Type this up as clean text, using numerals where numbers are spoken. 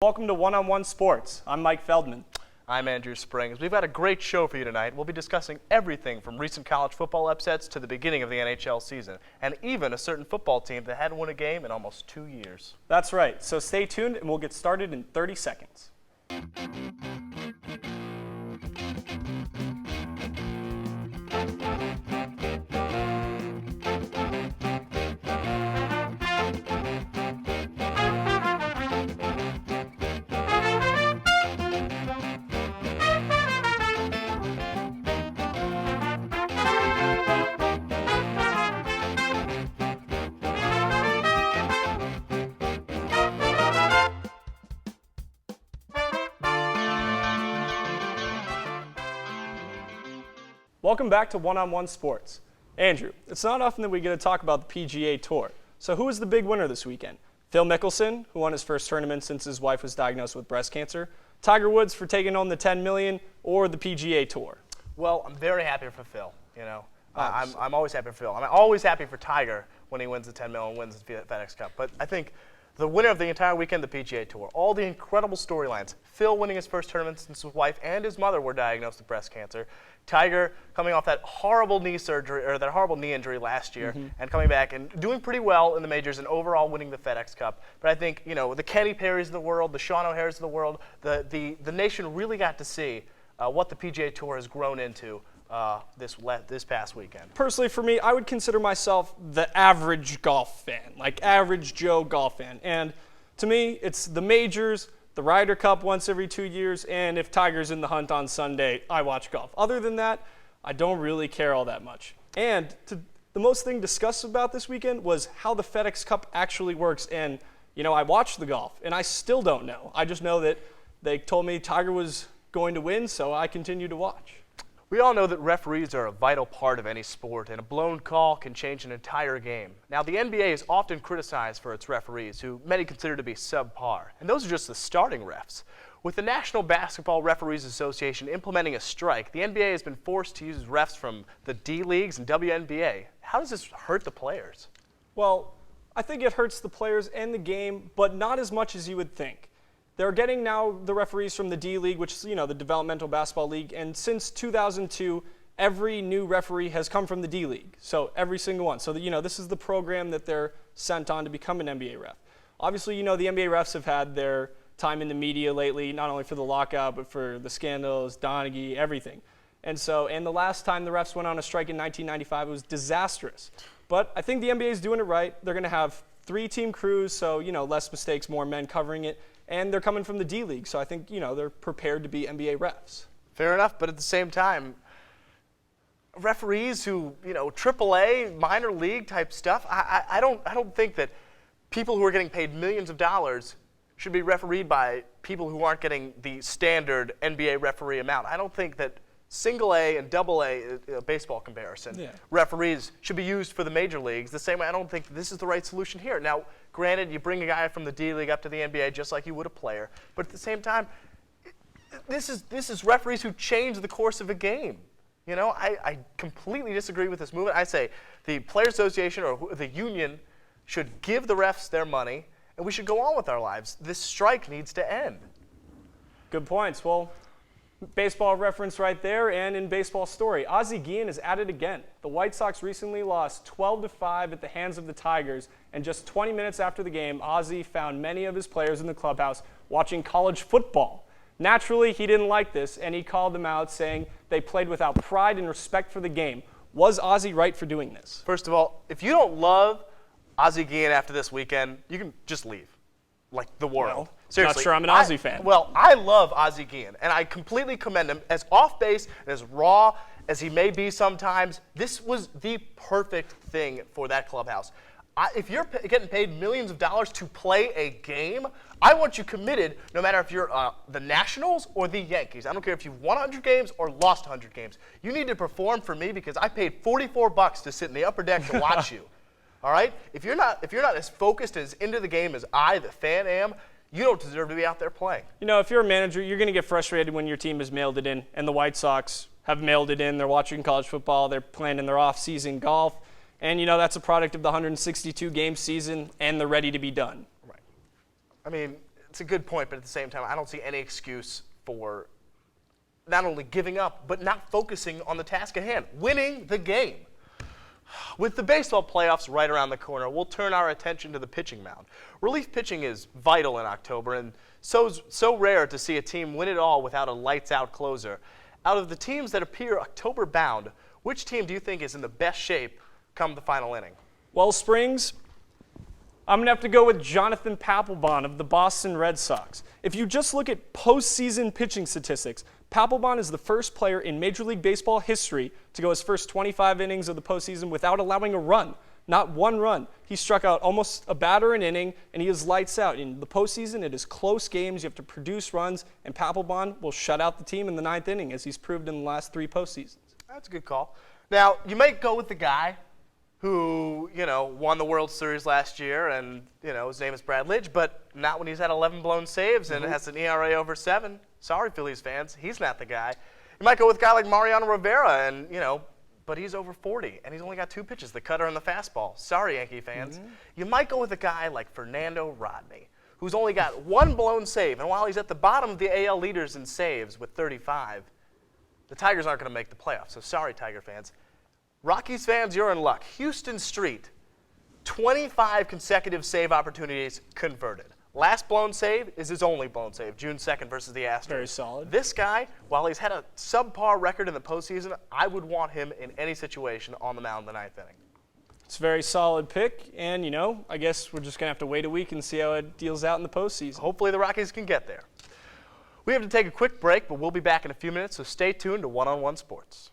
Welcome to One-on-One Sports. I'm Mike Feldman. I'm Andrew Springs. We've got a great show for you tonight. We'll be discussing everything from recent college football upsets to the beginning of the NHL season, and even a certain football team that hadn't won a game in almost 2 years. That's right, so stay tuned and we'll get started in 30 seconds. Welcome back to One-on-One Sports. Andrew, it's not often that we get to talk about the PGA Tour. So who was the big winner this weekend? Phil Mickelson, who won his first tournament since his wife was diagnosed with breast cancer, Tiger Woods for taking home the $10 million, or the PGA Tour? Well, I'm very happy for Phil, I'm always happy for Phil. I'm always happy for Tiger when he wins the $10 million and wins the FedEx Cup. But I think the winner of the entire weekend, the PGA Tour, all the incredible storylines. Phil winning his first tournament since his wife and his mother were diagnosed with breast cancer. Tiger coming off that horrible knee surgery, or that horrible knee injury last year, and coming back and doing pretty well in the majors and overall winning the FedEx Cup. But I think, the Kenny Perrys of the world, the Sean O'Hares of the world, the nation really got to see what the PGA Tour has grown into this past weekend. Personally, for me, I would consider myself the average golf fan, like average Joe golf fan. And to me, it's the majors, the Ryder Cup once every 2 years, and if Tiger's in the hunt on Sunday, I watch golf. Other than that, I don't really care all that much. And the most thing discussed about this weekend was how the FedEx Cup actually works. And, I watched the golf, and I still don't know. I just know that they told me Tiger was going to win, so I continue to watch. We all know that referees are a vital part of any sport, and a blown call can change an entire game. Now, the NBA is often criticized for its referees, who many consider to be subpar, and those are just the starting refs. With the National Basketball Referees Association implementing a strike, the NBA has been forced to use refs from the D Leagues and WNBA. How does this hurt the players? Well, I think it hurts the players and the game, but not as much as you would think. They're getting now the referees from the D League, which is, the Developmental Basketball League. And since 2002, every new referee has come from the D League. So every single one. So, this is the program that they're sent on to become an NBA ref. Obviously, the NBA refs have had their time in the media lately, not only for the lockout, but for the scandals, Donaghy, everything. And the last time the refs went on a strike in 1995, it was disastrous. But I think the NBA is doing it right. They're going to have 3-team crews, so, less mistakes, more men covering it. And they're coming from the D League, so I think, they're prepared to be NBA refs. Fair enough, but at the same time, referees who, AAA, minor league type stuff, I don't think that people who are getting paid millions of dollars should be refereed by people who aren't getting the standard NBA referee amount. I don't think that single A and double A baseball comparison, referees should be used for the major leagues the same way. I don't think this is the right solution here. Now, granted, you bring a guy from the D League up to the NBA just like you would a player, but at the same time, this is referees who change the course of a game. I completely disagree with this movement. I say the Players Association or the union should give the refs their money, and we should go on with our lives. This strike needs to end. Good points. Well, baseball reference right there, and in baseball story, Ozzie Guillen is at it again. The White Sox recently lost 12-5 at the hands of the Tigers, and just 20 minutes after the game, Ozzie found many of his players in the clubhouse watching college football. Naturally, he didn't like this, and he called them out, saying they played without pride and respect for the game. Was Ozzie right for doing this? First of all, if you don't love Ozzie Guillen after this weekend, you can just leave. Like the world. Well, seriously, not sure I'm an Ozzie fan. Well, I love Ozzie Guillen, and I completely commend him. As off-base and as raw as he may be sometimes, this was the perfect thing for that clubhouse. If you're getting paid millions of dollars to play a game, I want you committed no matter if you're the Nationals or the Yankees. I don't care if you've won 100 games or lost 100 games. You need to perform for me because I paid $44 to sit in the upper deck to watch you. All right? If you're not as focused and as into the game as I, the fan, am, you don't deserve to be out there playing. If you're a manager, you're going to get frustrated when your team has mailed it in, and the White Sox have mailed it in. They're watching college football. They're playing in their off-season golf. And, that's a product of the 162-game season, and they're ready to be done. Right. I mean, it's a good point, but at the same time, I don't see any excuse for not only giving up, but not focusing on the task at hand, winning the game. With the baseball playoffs right around the corner, we'll turn our attention to the pitching mound. Relief pitching is vital in October, and so rare to see a team win it all without a lights-out closer. Out of the teams that appear October-bound, which team do you think is in the best shape come the final inning? Well, Springs, I'm going to have to go with Jonathan Papelbon of the Boston Red Sox. If you just look at postseason pitching statistics, Papelbon is the first player in Major League Baseball history to go his first 25 innings of the postseason without allowing a run. Not one run. He struck out almost a batter an inning, and he is lights out. In the postseason, it is close games. You have to produce runs, and Papelbon will shut out the team in the 9th inning, as he's proved in the last 3 postseasons. That's a good call. Now, you might go with the guy who, won the World Series last year, and, his name is Brad Lidge, but not when he's had 11 blown saves and has an ERA over 7. Sorry, Phillies fans, he's not the guy. You might go with a guy like Mariano Rivera, and, but he's over 40, and he's only got 2 pitches, the cutter and the fastball. Sorry, Yankee fans. You might go with a guy like Fernando Rodney, who's only got 1 blown save, and while he's at the bottom of the AL leaders in saves with 35, the Tigers aren't going to make the playoffs, so sorry, Tiger fans. Rockies fans, you're in luck. Houston Street, 25 consecutive save opportunities converted. Last blown save is his only blown save, June 2nd versus the Astros. Very solid. This guy, while he's had a subpar record in the postseason, I would want him in any situation on the mound in the 9th inning. It's a very solid pick, and, I guess we're just going to have to wait a week and see how it deals out in the postseason. Hopefully the Rockies can get there. We have to take a quick break, but we'll be back in a few minutes, so stay tuned to One-on-One Sports.